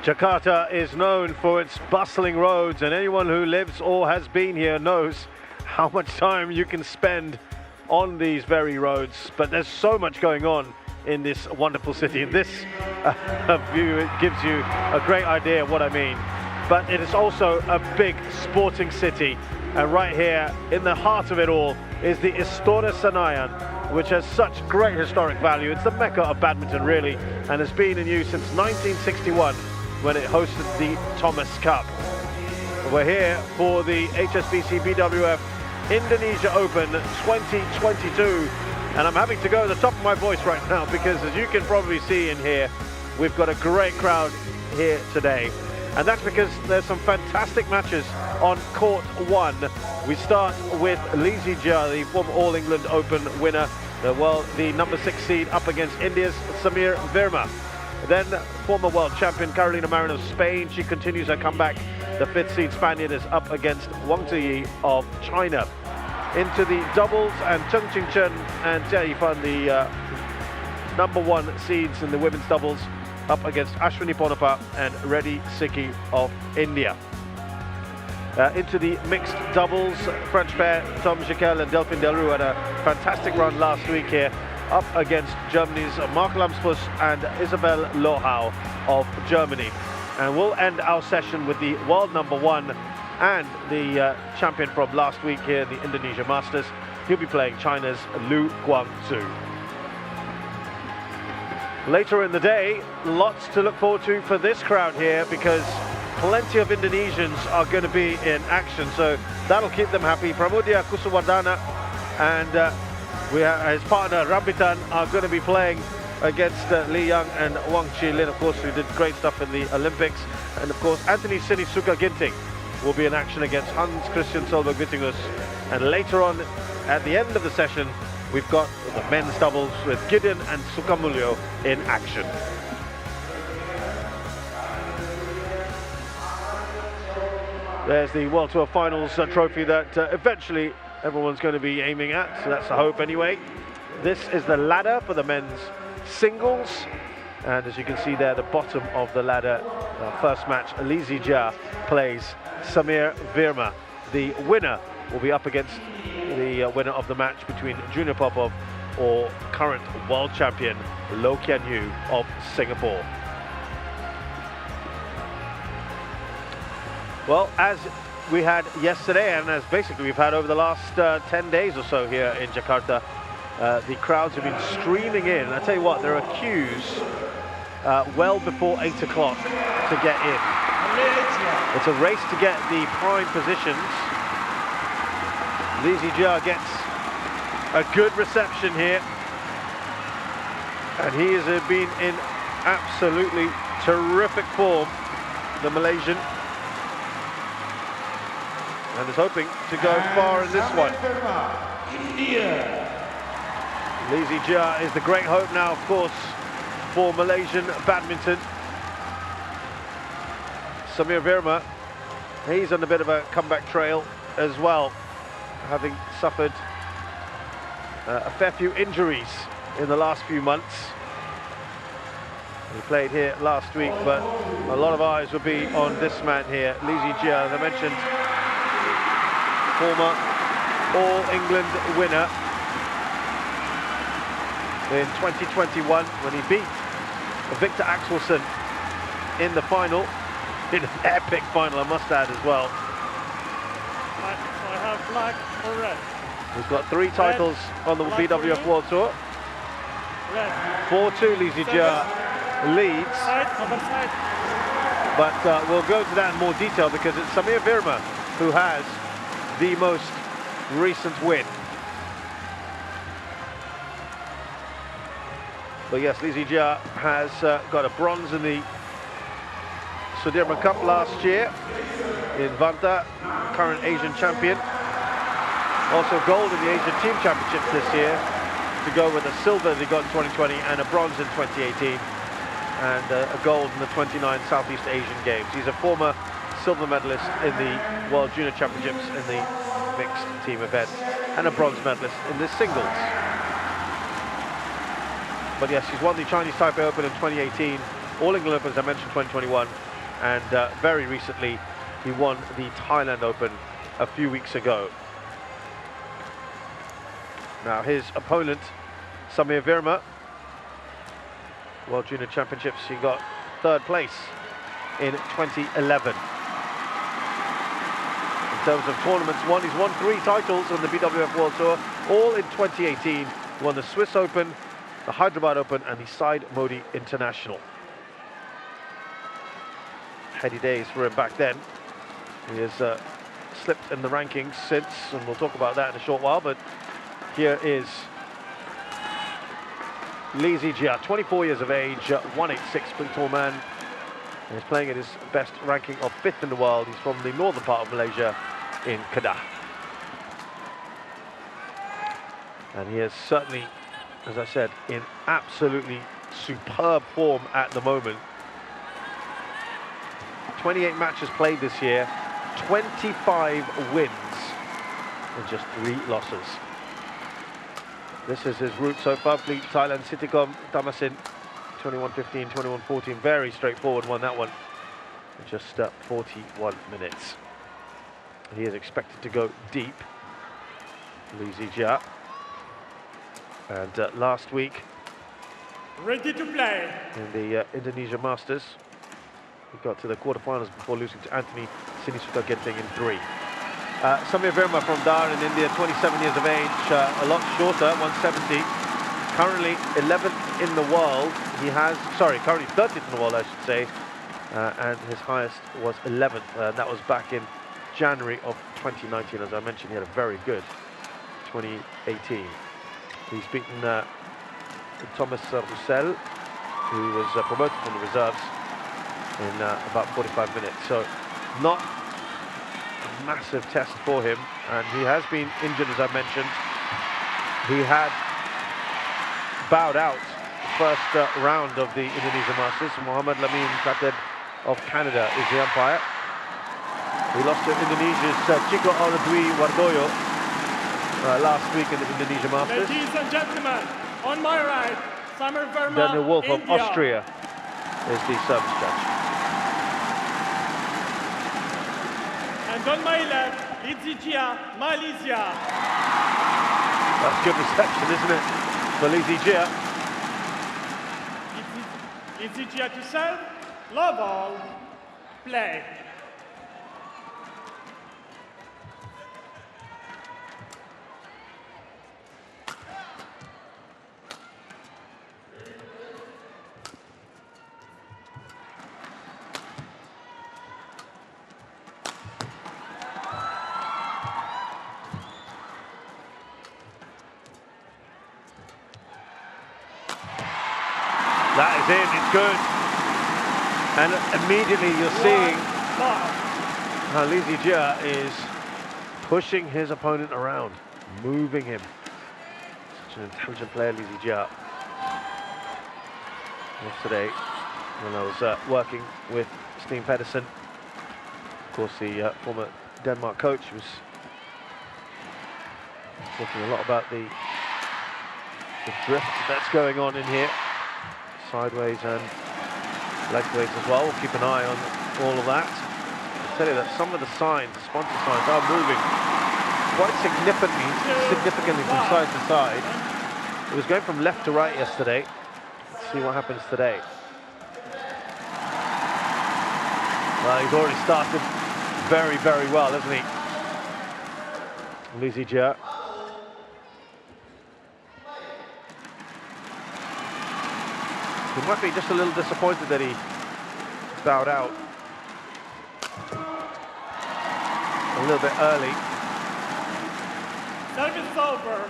Jakarta is known for its bustling roads, and anyone who lives or has been here knows how much time you can spend on these very roads. But there's so much going on in this wonderful city, and this view, it gives you a great idea of what I mean. But it is also a big sporting city, and right here in the heart of it all is the Istora Senayan, which has such great historic value. It's the mecca of badminton, really, and has been in use since 1961 when it hosted the Thomas Cup. We're here for the HSBC BWF Indonesia Open 2022, and I'm having to go at the top of my voice right now because, as you can probably see in here, we've got a great crowd here today. And that's because there's some fantastic matches on court one. We start with Zii Jia, the former All England Open winner, the number 6 seed, up against India's Samir Verma. Then former world champion Carolina Marin of Spain, she continues her comeback. The 5th seed Spaniard is up against Wang Zii of China. Into the doubles, and Cheng Qingchen and Jia Yifan, the number 1 seeds in the women's doubles, up against Ashwini Ponnappa and Reddy Sikki of India. Into the mixed doubles, French pair Tom Jikel and Delphine Delroux had a fantastic run last week here, up against Germany's Mark Lamsfuss and Isabel Lohau of Germany. And we'll end our session with the world number 1 and the champion from last week here in the Indonesia Masters. He'll be playing China's Lu Guangzhou. Later in the day, lots to look forward to for this crowd here, because plenty of Indonesians are going to be in action, so that'll keep them happy. Pramudia Kusumardana and his partner Rambitan are going to be playing against Li Yang and Wang Qilin, of course, who did great stuff in the Olympics. And of course, Anthony Sinisuka Ginting will be in action against Hans Christian Solberg Vittingus. And later on, at the end of the session, we've got the men's doubles with Gideon and Sukamulyo in action. There's the World Tour Finals trophy that eventually everyone's going to be aiming at, so that's the hope anyway. This is the ladder for the men's singles, and as you can see there, the bottom of the ladder, first match, Zii Jia plays Samir Verma. The winner will be up against the winner of the match between Junior Popov or current world champion Loh Kian Yu of Singapore. Well, as we had yesterday, and as basically we've had over the last 10 days or so here in Jakarta, the crowds have been streaming in. I tell you what, there are queues well before 8 o'clock to get in. It's a race to get the prime positions. Zii Jia gets a good reception here, and he has been in absolutely terrific form, the Malaysian, and is hoping to go far in this one. Zii Jia is the great hope now, of course, for Malaysian badminton. Samir Verma, he's on a bit of a comeback trail as well, having suffered a fair few injuries in the last few months. He played here last week, but a lot of eyes will be on this man here, Zii Jia, as I mentioned, former All England winner in 2021 when he beat Victor Axelsen in the final, in an epic final, I must add as well. I have black or red. He's got 3 titles on the BWF World Tour. 4-2 Zii Jia leads. But we'll go into that in more detail, because it's Samir Verma who has the most recent win. But yes, Zii Jia has got a bronze in the Sudirman Cup last year in Vanta, current Asian champion. Also gold in the Asian Team Championships this year, to go with a silver that he got in 2020 and a bronze in 2018, and a gold in the 29 Southeast Asian Games. He's a former silver medalist in the World Junior Championships in the mixed team event, and a bronze medalist in the singles. But yes, he's won the Chinese Taipei Open in 2018, All England Open, as I mentioned, 2021, and very recently he won the Thailand Open a few weeks ago. Now his opponent, Samir Verma, World Junior Championships, he got 3rd place in 2011. In terms of tournaments won, he's won 3 titles on the BWF World Tour, all in 2018. He won the Swiss Open, the Hyderabad Open, and the Said Modi International. Heady days for him back then. He has slipped in the rankings since, and we'll talk about that in a short while, but here is Zii Jia, 24 years of age, 186, pretty tall man. And he's playing at his best ranking of 5th in the world. He's from the northern part of Malaysia in Kedah. And he is certainly, as I said, in absolutely superb form at the moment. 28 matches played this year, 25 wins and just 3 losses. This is his route so far. Fleet, Thailand, Sitticom, Tamasin, 21-15, 21-14. Very straightforward, won that one in just 41 minutes. He is expected to go deep, Zii Jia. And last week, Ready to play. in the Indonesia Masters, he got to the quarterfinals before losing to Anthony Sinisuka Ginting in 3. Samir Verma from Dar in India, 27 years of age, a lot shorter, 170. Currently 11th in the world. He has, currently 30th in the world, I should say. And his highest was 11th. That was back in January of 2019. As I mentioned, he had a very good 2018. He's beaten Thomas Roussel, who was promoted from the reserves in about 45 minutes. So not massive test for him, and he has been injured, as I mentioned. He had bowed out the first round of the Indonesia Masters. Mohamed Lamin Khatib of Canada is the umpire. He lost to Indonesia's Chico Aladwi Wardoyo last week in the Indonesia Masters. Ladies and gentlemen, on my right, Samir Verma, Daniel Wolf of India. Austria is the service judge. And on my left, Zii Jia, Malaysia. That's good reception, isn't it, for Zii Jia? Zii Jia to serve, love all, play. That is in, it's good. And immediately you're seeing how Zii Jia is pushing his opponent around, moving him. Such an intelligent player, Zii Jia. Yesterday, when I was working with Steen Pedersen, of course the former Denmark coach, was talking a lot about the drift that's going on in here. Sideways and legways as well. We'll keep an eye on all of that. I'll tell you that some of the signs, the sponsor signs, are moving quite significantly from side to side. It was going from left to right yesterday. Let's see what happens today. Well, he's already started very, very well, hasn't he? Zii Jia. He might be just a little disappointed that he bowed out a little bit early. Service over,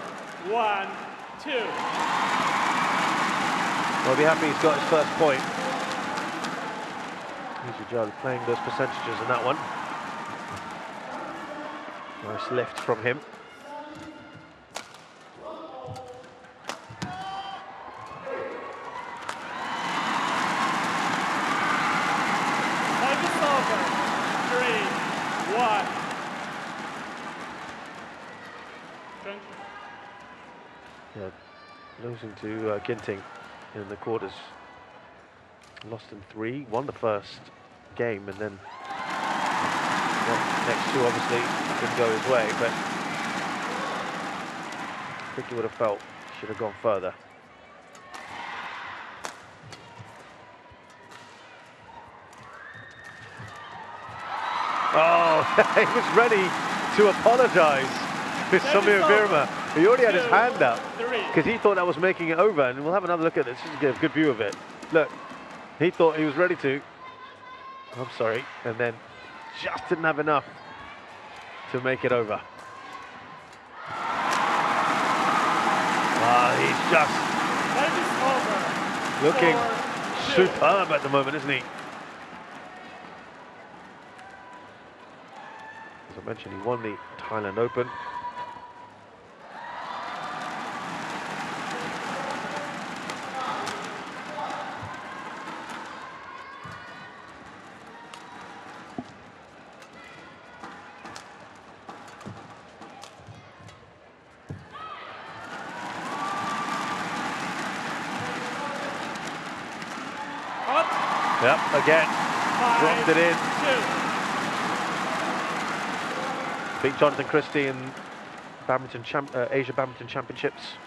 1-2. Well, be happy he's got his first point. Zii Jia playing those percentages in that one. Nice lift from him. Yeah, losing to Ginting in the quarters. Lost in 3, won the first game, and then the next two obviously didn't go his way, but I think he would have felt he should have gone further. Oh, he was ready to apologize to Samir Verma. He already had his hand up because he thought that was making it over, and we'll have another look at this just to get a good view of it. Look, he thought he was ready to. I'm sorry, and then just didn't have enough to make it over. He's just looking superb at the moment, isn't he? As I mentioned, he won the Thailand Open. Yep, again, dropped it in. Beat Jonathan Christie in Asia Badminton Championships.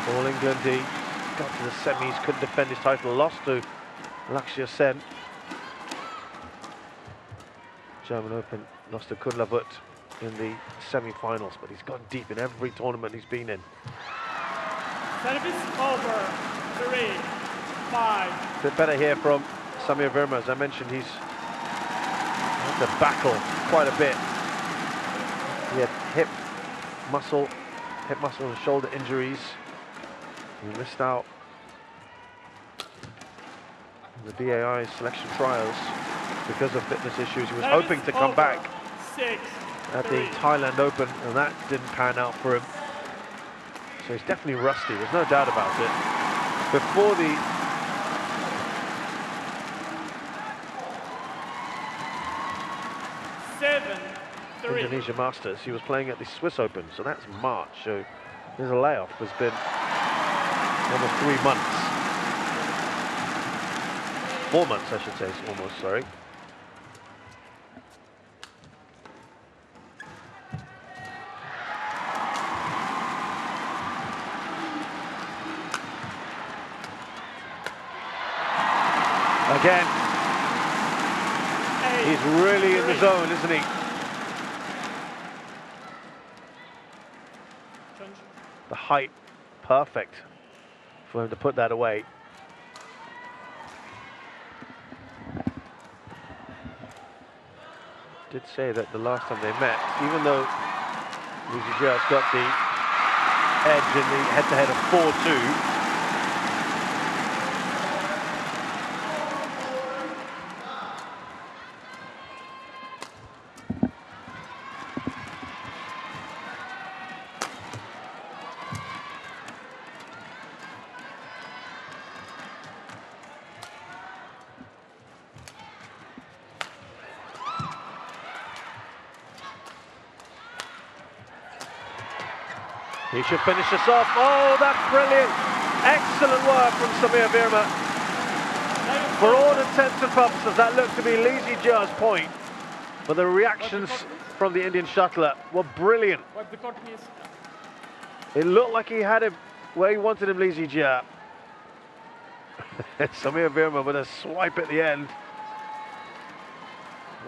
All England, he got to the semis, couldn't defend his title, lost to Lakshya Sen. German Open, lost to Kunlavut in the semi-finals, but he's gone deep in every tournament he's been in. Service over, 3-5. A bit better here from Samir Verma. As I mentioned, he's had to battle quite a bit. He had hip muscle and shoulder injuries. He missed out on the BAI selection trials because of fitness issues. He was hoping to come back at the Thailand Open, and that didn't pan out for him. So he's definitely rusty, there's no doubt about it. Before the Indonesia Masters, he was playing at the Swiss Open, so that's March. So there's a layoff. It's been almost 3 months. 4 months, I should say, almost, sorry. Again, he's really in the zone, isn't he? The height, perfect for him to put that away. Did say that the last time they met, even though Zii Jia's got the edge in the head-to-head of 4-2, he should finish this off. Oh, that's brilliant. Excellent work from Samir Verma. For all intents and purposes, that looked to be Zii Jia's point. But the reactions from the Indian shuttler were brilliant. It looked like he had him where he wanted him, Zii Jia. Samir Verma with a swipe at the end.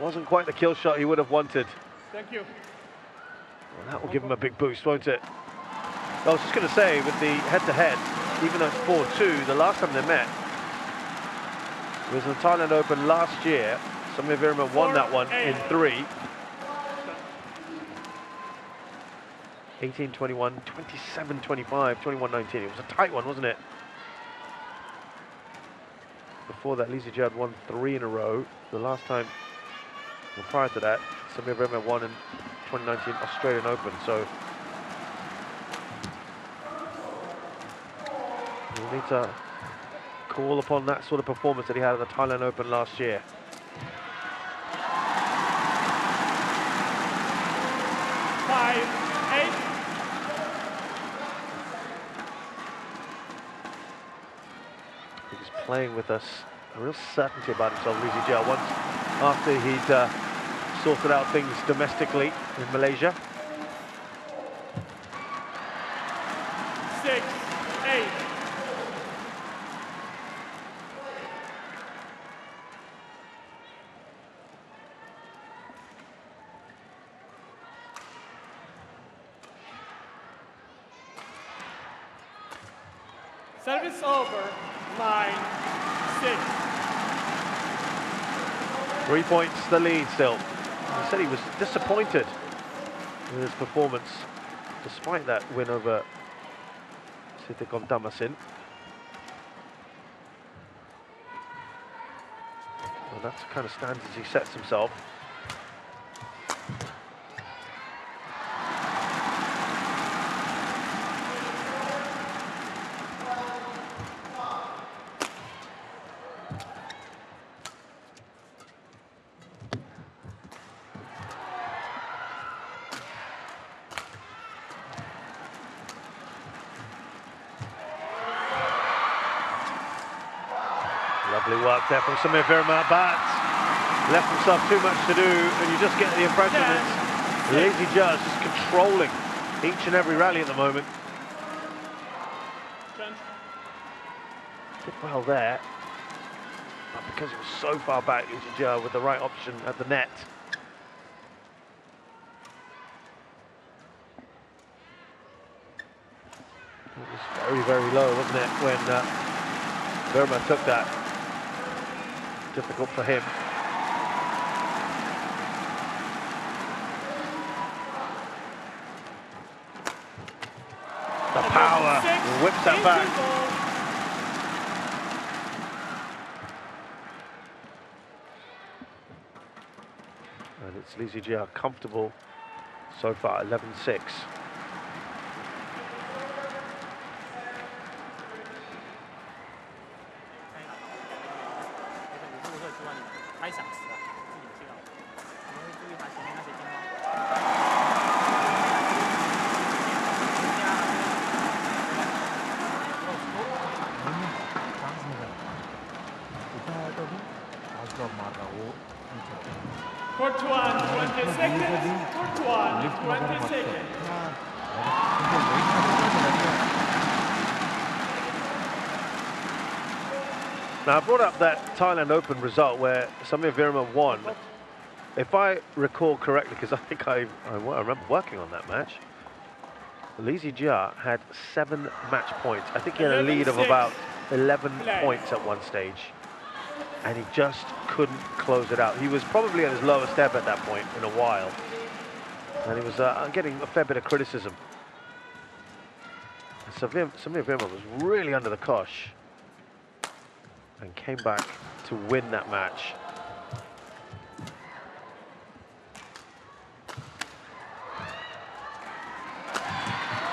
Wasn't quite the kill shot he would have wanted. Thank you. Well, that will give him a big boost, won't it? I was just going to say, with the head-to-head, even though it's 4-2, the last time they met was in the Thailand Open last year. Samir Verma won that one in 3. 18-21, 27-25, 21-19. It was a tight one, wasn't it? Before that, Zii Jia had won 3 in a row. The last time, well, prior to that, Samir Verma won in 2019 Australian Open. So we'll need to call upon that sort of performance that he had at the Thailand Open last year. playing with us a real certainty about himself, Zii Jia, once after he'd sorted out things domestically in Malaysia. 6-8. Service over, 9-6. 3 points the lead still. He said he was disappointed with his performance, despite that win over Sitikon Damasin. Well, that's the kind of standards he sets himself. Lovely work there from Samir Verma, but left himself too much to do, and you just get the impression that Zii Jia is just controlling each and every rally at the moment. Did well there, but because it was so far back, Zii Jia with the right option at the net. It was very, very low, wasn't it, when Verma took that. Difficult for him. The power whips that back. And it's Zii Jia comfortable so far, 11-6. Court 1, 20 seconds. Court 1, 20 seconds. Now, I brought up that Thailand Open result where Samir Verma won. If I recall correctly, because I think I remember working on that match, Zii Jia had 7 match points. I think he had a lead of about 11 points at one stage, and he just couldn't close it out. He was probably at his lowest ebb at that point in a while, and he was getting a fair bit of criticism. And Samir Verma was really under the cosh and came back to win that match.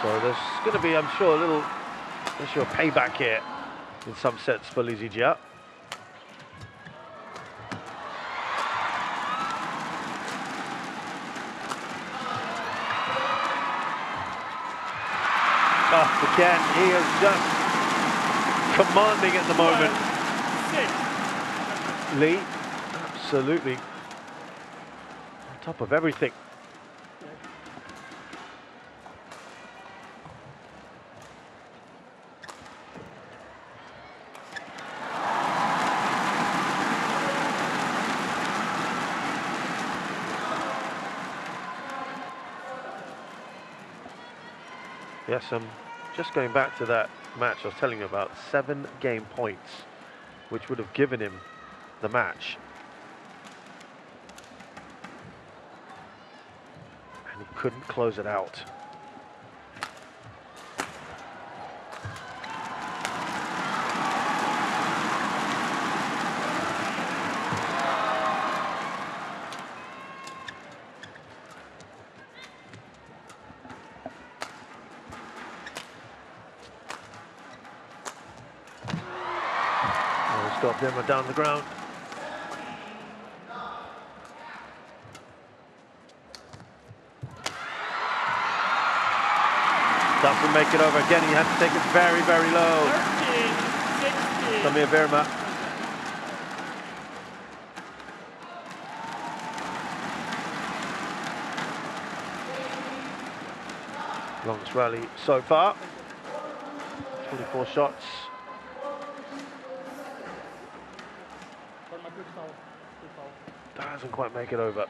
So there's going to be, I'm sure, a payback here in some sense for Zii Jia. Oh, again, he is just commanding at the moment. Lee, absolutely on top of everything. Yes, just going back to that match I was telling you about, 7 game points, which would have given him the match. And he couldn't close it out. Got Verma down the ground. Doesn't make it over again. He has to take it very, very low. 13-16. Samir Verma. Longest rally so far. 24 shots. Doesn't quite make it over.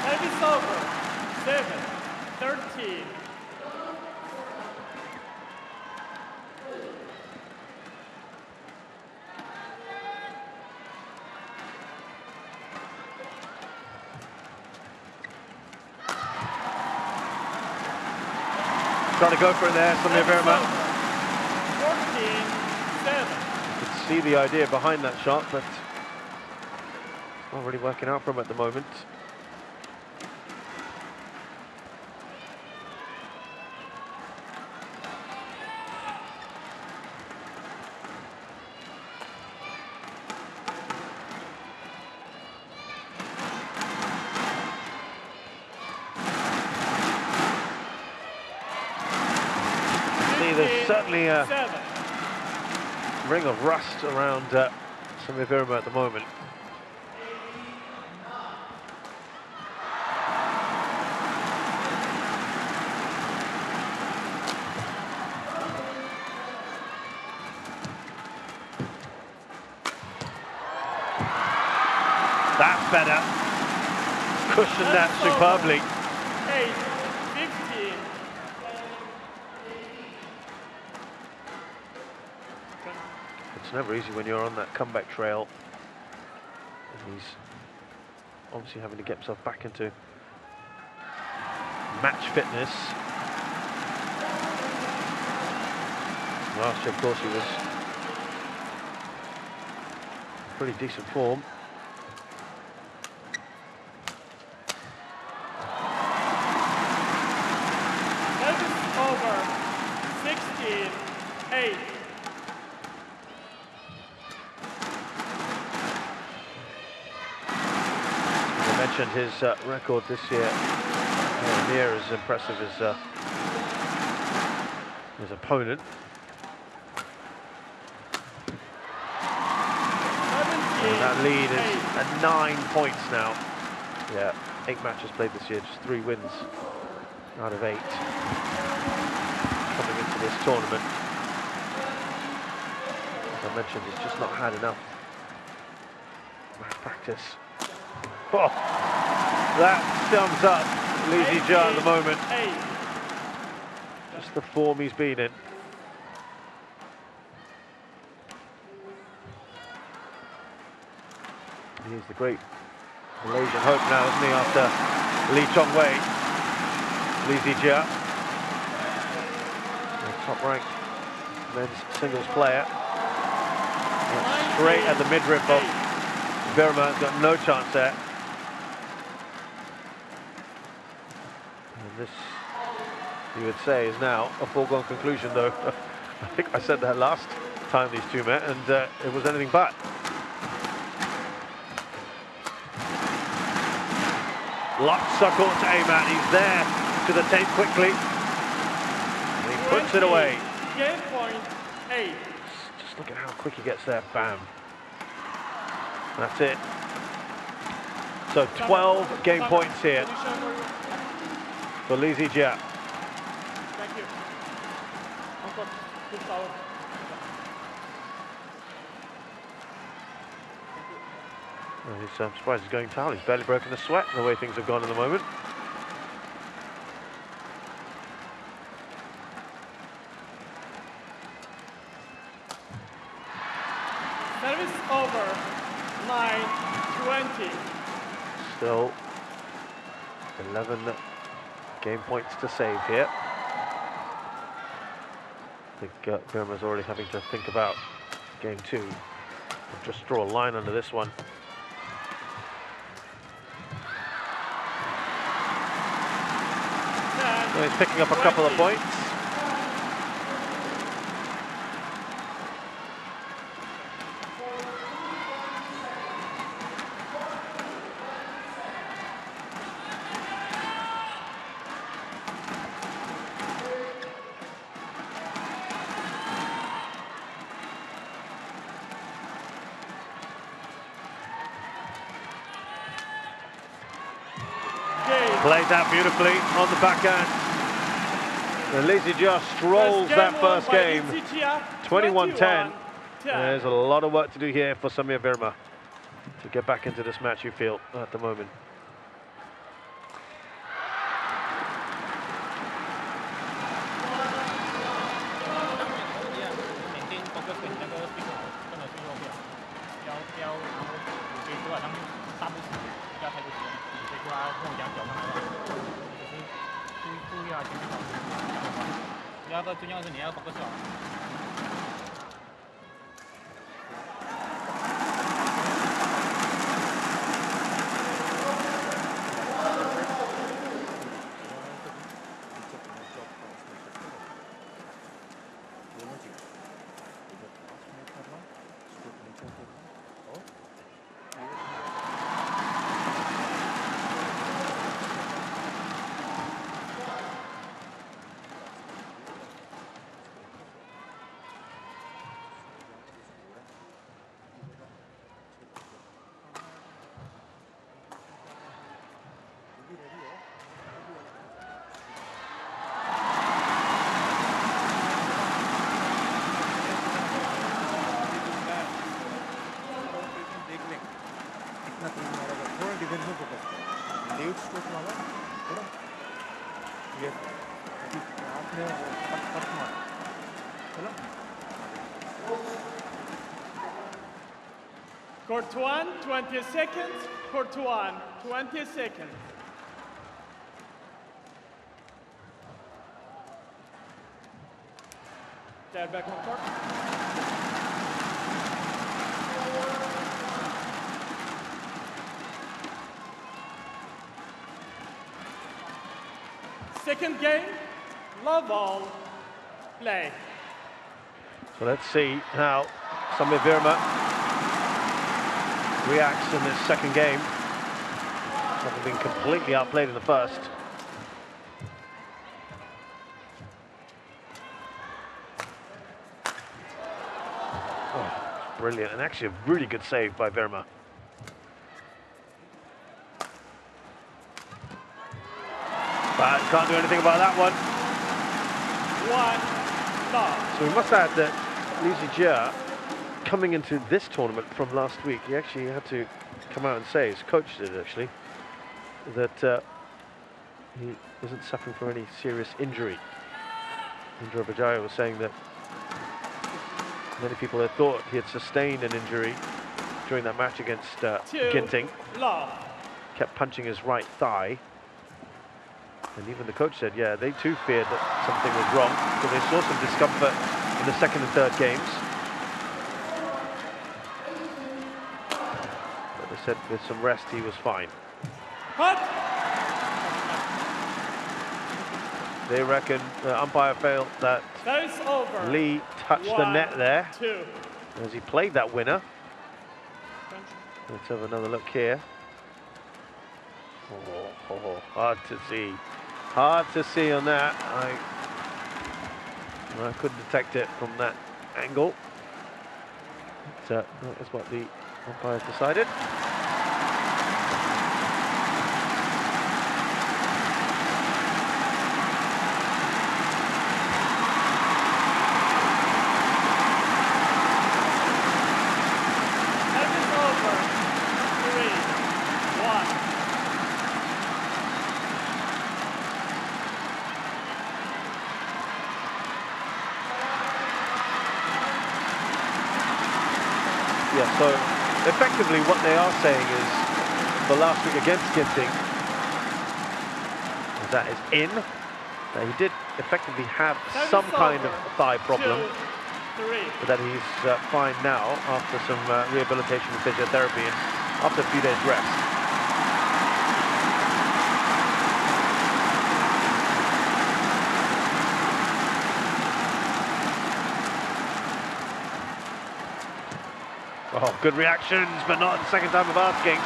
Service over. 7-13. Trying to go for it there, Samir Verma. 14-7. You can see the idea behind that shot, but it's not really working out for him at the moment. There's certainly a ring of rust around Samir Verma at the moment. That's better. Cushioned that superbly. 8-15. It's never easy when you're on that comeback trail. And he's obviously having to get himself back into match fitness. Last year, of course, he was in pretty decent form. Service over. 16-8. Mentioned his record this year, near as impressive as his opponent. And that lead is at 9 points now. Yeah, 8 matches played this year, just 3 wins out of 8 coming into this tournament. As I mentioned, he's just not had enough match practice. Oh, that sums up Zii Jia at the moment. Just the form he's been in. He's the great Malaysian hope now, isn't he, after Lee Chong Wei. Zii Jia, the top-ranked men's singles player. Straight at the midriff of Verma, has got no chance there. And this, you would say, is now a foregone conclusion, though. I think I said that last time these two met, and it was anything but. Lots of court to aim at. He's there to the tape quickly. And he puts it away. Game point 8. Just look at how quick he gets there. Bam. That's it. So 12 game points here for Zii Jia. Thank you. I'm surprised he's going towel. He's barely broken a sweat the way things have gone at the moment. Service over. 9-20. Still 11 game points to save here. I think Verma's already having to think about game 2. Just draw a line under this one. So he's picking up a couple of points. Played that beautifully on the backhand. And Zii Jia strolls that first game. 21-10. There's a lot of work to do here for Samir Verma to get back into this match, you feel, at the moment. Court 1, 20 seconds. Court 1, 20 seconds. They're back on court. Second game, love all, play. So let's see how Samir Verma reacts in this second game. Having been completely outplayed in the first. Oh, brilliant, and actually a really good save by Verma. But can't do anything about that one. Love. So we must add that Zii Jia, coming into this tournament from last week, he actually had to come out and say, his coach did actually, that he isn't suffering from any serious injury. Indra Vijaya was saying that many people had thought he had sustained an injury during that match against Ginting. Kept punching his right thigh. And even the coach said, yeah, they too feared that something was wrong, so they saw some discomfort in the second and third games. But they said with some rest, he was fine. They reckon the umpire felt that Lee touched the net there as he played that winner. Let's have another look here. Oh, hard to see. Hard to see on that. I couldn't detect it from that angle. But, that is what the umpires decided. Yeah, so effectively what they are saying is, for last week against Ginting, that is in, that he did effectively have some kind of thigh problem, but that he's fine now after some rehabilitation and physiotherapy and after a few days rest. Oh, good reactions, but not the second time of asking.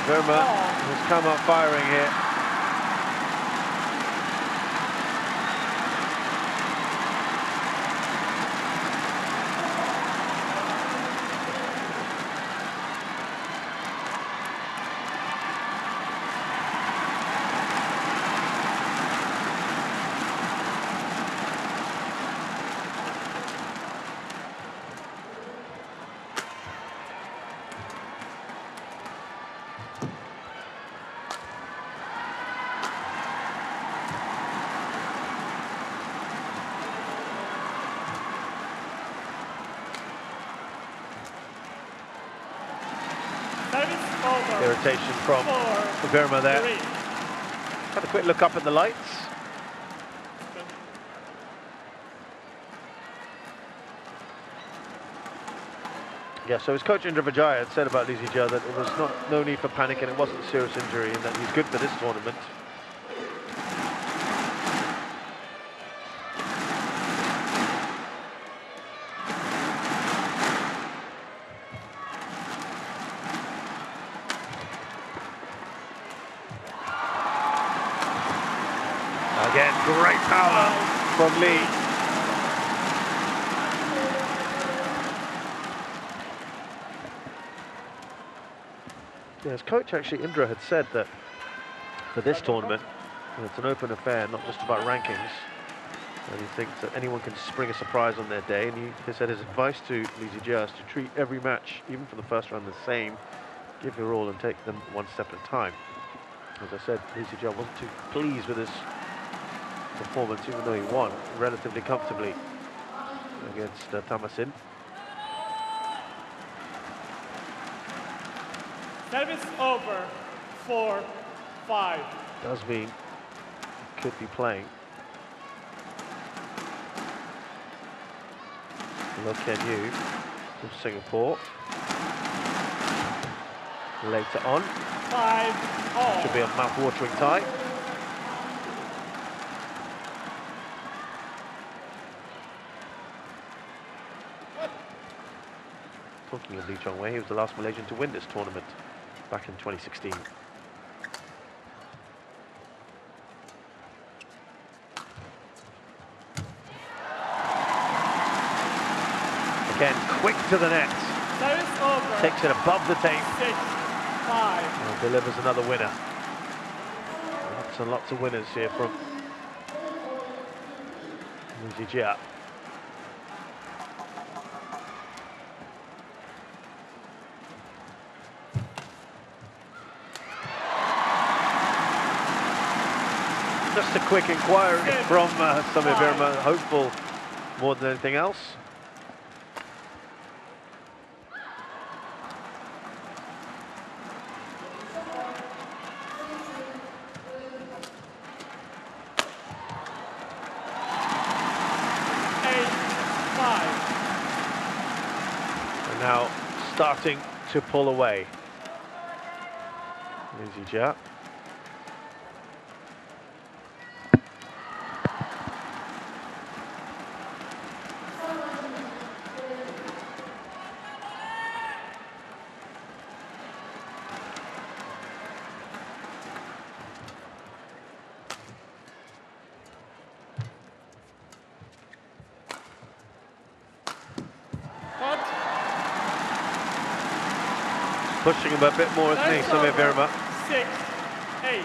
Verma has come up firing here. Irritation from Verma there. Had a quick look up at the lights. Yeah, so his coach Indra Vijaya had said about Zii Jia that it was no need for panic and it wasn't a serious injury and that he's good for this tournament. Again, great power from Lee. Yeah, his coach actually, Indra, had said that for this tournament, it's an open affair, not just about rankings. And he thinks that anyone can spring a surprise on their day. And he said his advice to Zii Jia is to treat every match, even for the first round, the same. Give your all and take them one step at a time. As I said, Zii Jia wasn't too pleased with his performance, even though he won relatively comfortably against Tamasin. Service over, 4-5. Does mean he could be playing. Look at you from Singapore. Later on, 5-all. should be a mouth-watering tie. Talking of Lee Chong-wei, he was the last Malaysian to win this tournament back in 2016. Again, quick to the net. Service over. Takes it above the tape. 6-5. And delivers another winner. Lots and lots of winners here from Zii Jia. Just a quick inquiry from Samir Verma, hopeful more than anything else. And now starting to pull away. Zii Jia. Pushing him a bit more, isn't he, Samir Verma? 6-8.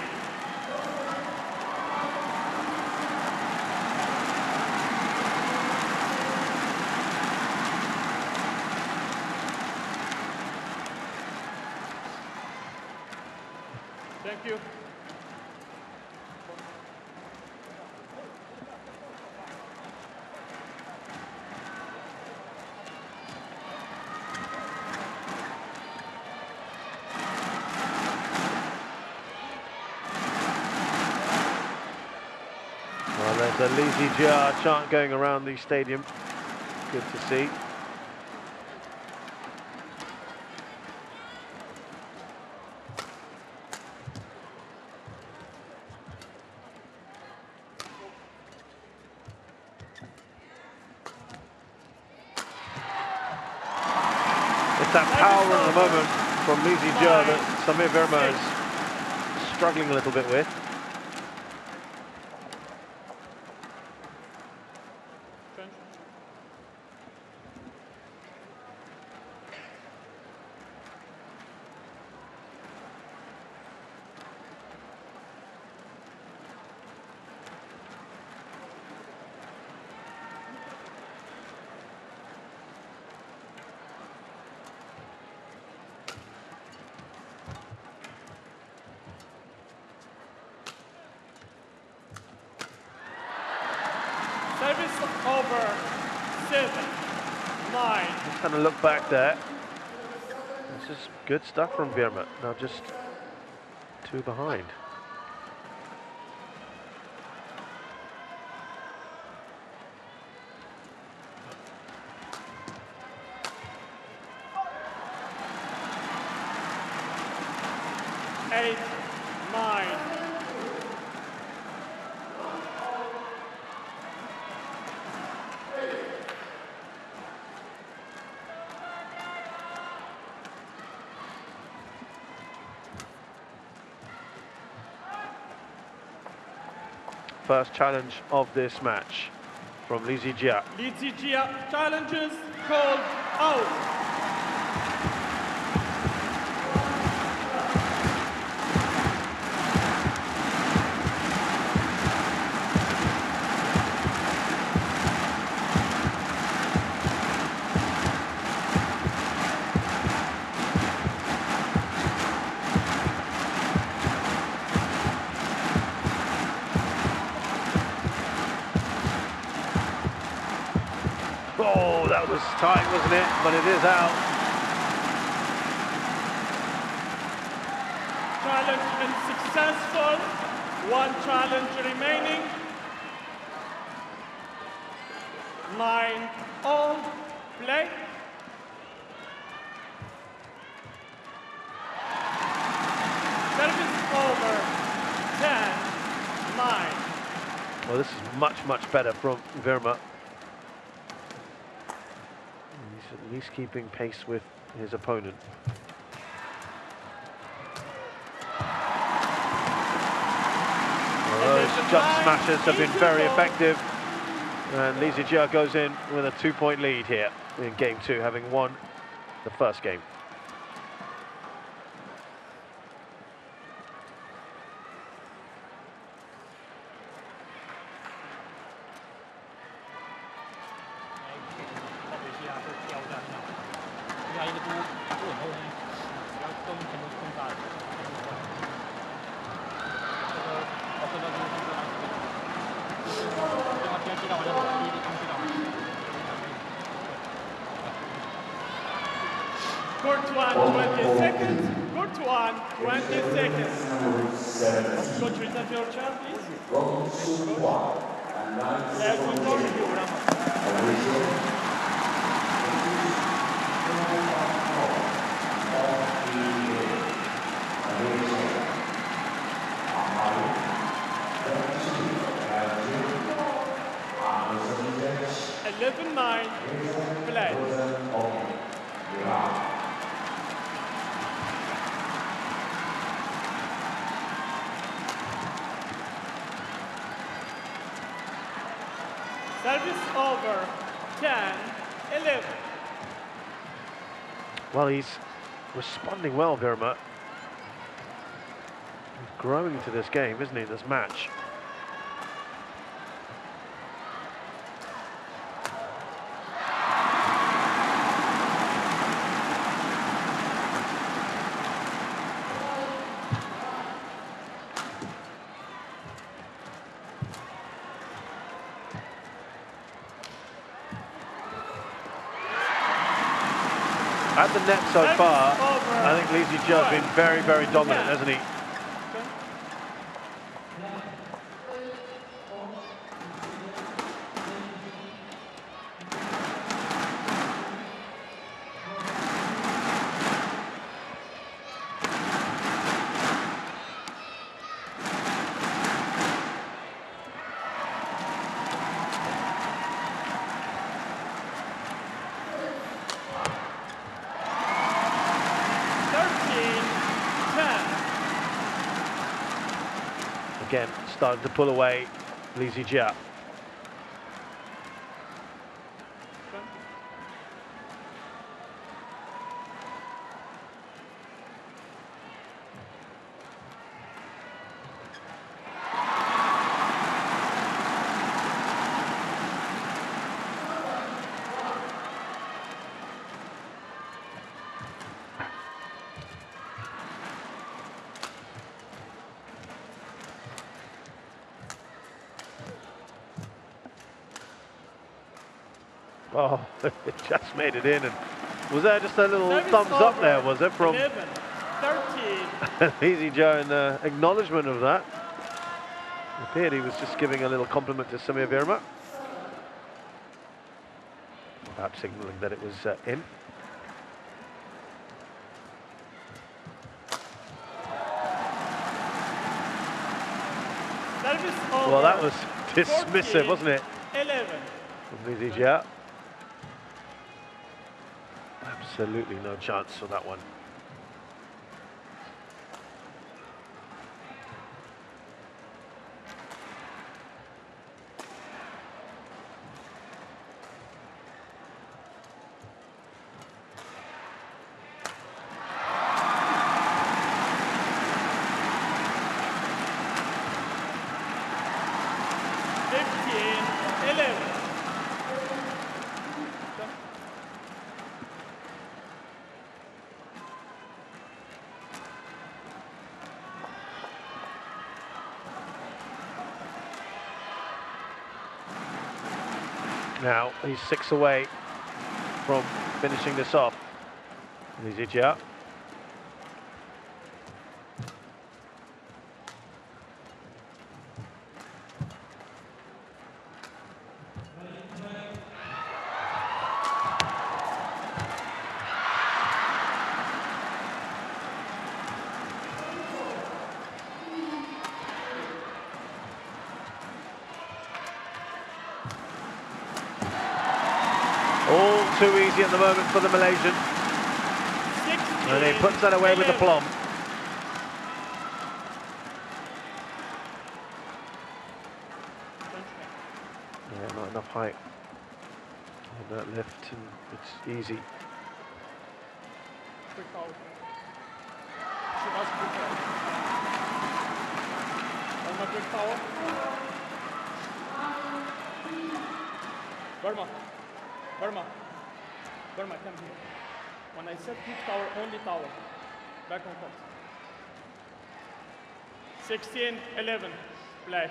Thank you. Well, there's a Zii Jia chant going around the stadium. Good to see. Just that power at the moment from Zii Jia that Samir Verma is struggling a little bit with. Service over 7-9. Just having a look back there. This is good stuff from Verma. Now just 2 behind. Eight, 9. First challenge of this match from Zii Jia. Zii Jia challenges called out. Oh, that was tight, wasn't it? But it is out. Challenge unsuccessful. 1 challenge remaining. 9 all. Play. Service over. 10-9. Well, this is much, much better from Verma. He's at least keeping pace with his opponent. Well, those jump smashes have been very effective. And Zii Jia goes in with a 2-point lead here in game 2, having won the first game. Court 1, 20 seconds. Court 1, 20 seconds. Coach, present your chart, please. Yeah, 11-9, play. Service over, 10-11. Well, he's responding well, Verma. He's growing into this game, isn't he, this match? At the net so far, I think Zii Jia has been very, very dominant, hasn't he? Again, starting to pull away, Zii Jia. Oh, it just made it in. And was there just a little thumbs up there, was it, from 11, 13. Zii Jia in acknowledgement of that? It appeared he was just giving a little compliment to Samir Verma, without signalling that it was in. Service over. Well, that was dismissive, 14, wasn't it? 11. From Zii Jia. Absolutely no chance for that one. Now he's 6 away from finishing this off. Zii Jia. All too easy at the moment for the Malaysian. 16, And he puts that away with aplomb. Yeah, not enough height on that lift, and it's easy. Quick out. She was quick out. Verma, quick power. Verma. Verma. Verma, come here. When I said quick tower, only tower. Back on court. 16, 11. Play.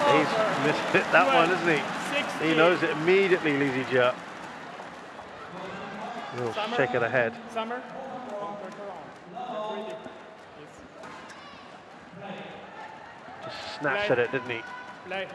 He's missed that one, isn't he? 16. He knows it immediately, Zii Jia. He'll shake it ahead. Summer. Ready. Yes. Just snatched at it, didn't he? Play.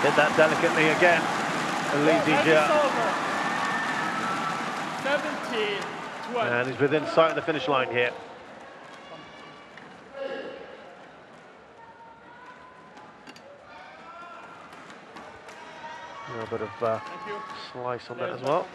Did that delicately again. Zii Jia. 17-20. And he's within sight of the finish line here. A little bit of slice on that as well.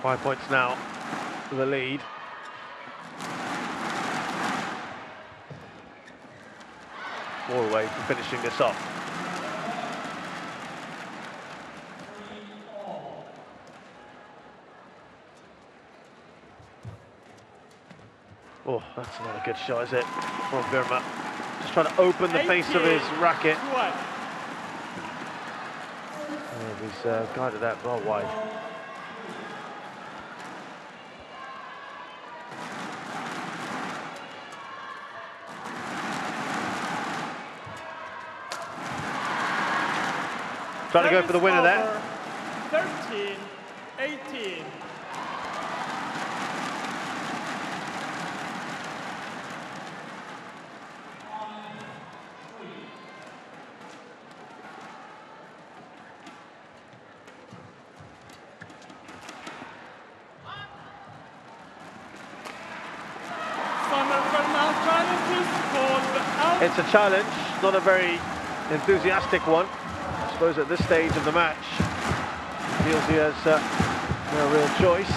Five points now for the lead. All away from finishing this off. Oh, that's not a good shot, is it? From Verma. Just trying to open the face of his racket. And he's guided that well wide. Trying to go for the winner there. 13-18. It's a challenge, not a very enthusiastic one. I suppose at this stage of the match, feels he has no real choice.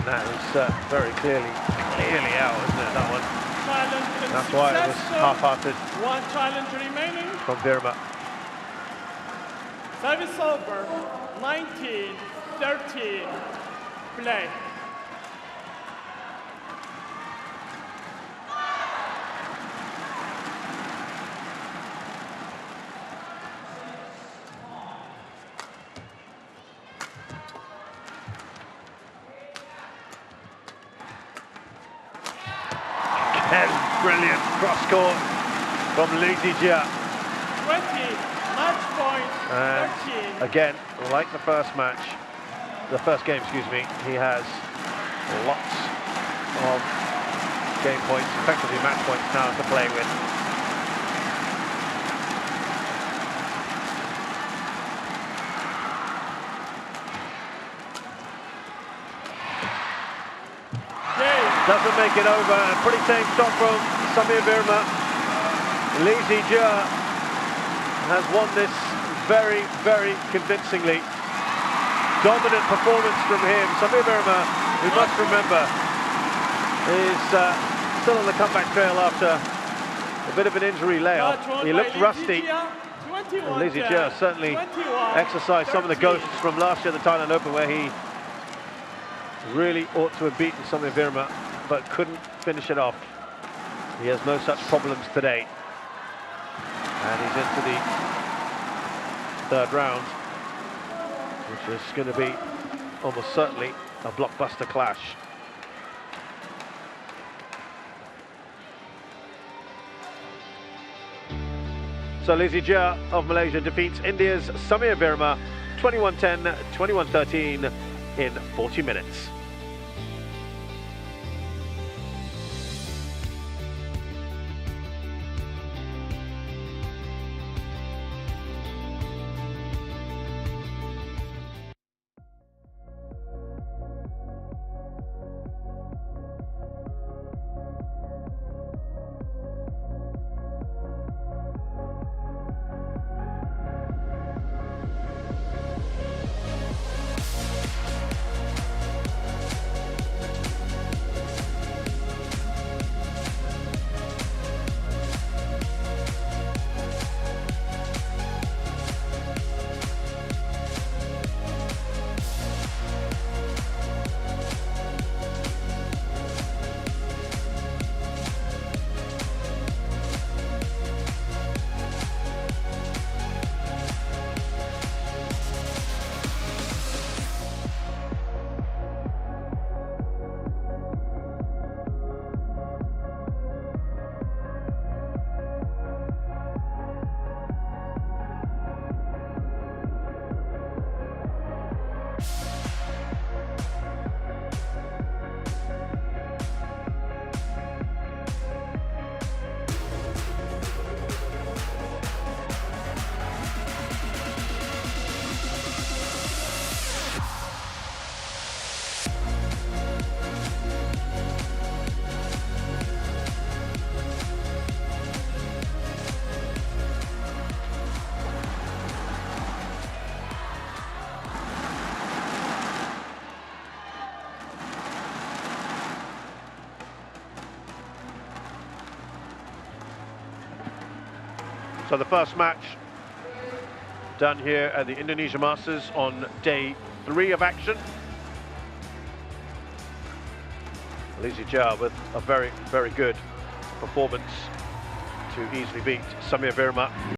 That was very clearly out, isn't it, that one? That's why it was half-hearted. One challenge remaining. From Verma. Service over. 19-13. Play. Brilliant cross court from Zii Jia. 20, match point, 13. Again, like the first game, excuse me, he has lots of game points, effectively match points now to play with. Doesn't make it over. A pretty tame shot from Verma. Zii Jia has won this very, very convincingly. Dominant performance from him. Verma, we must remember, is still on the comeback trail after a bit of an injury layoff. He looks rusty. Zii Jia certainly exercised some of the ghosts from last year at the Thailand Open, where he really ought to have beaten Verma, but couldn't finish it off. He has no such problems today. And he's into the third round, which is going to be almost certainly a blockbuster clash. So Zii Jia of Malaysia defeats India's Verma 21-10, 21-13 in 40 minutes. So the first match done here at the Indonesia Masters on day 3 of action. Zii Jia with a very, very good performance to easily beat Verma.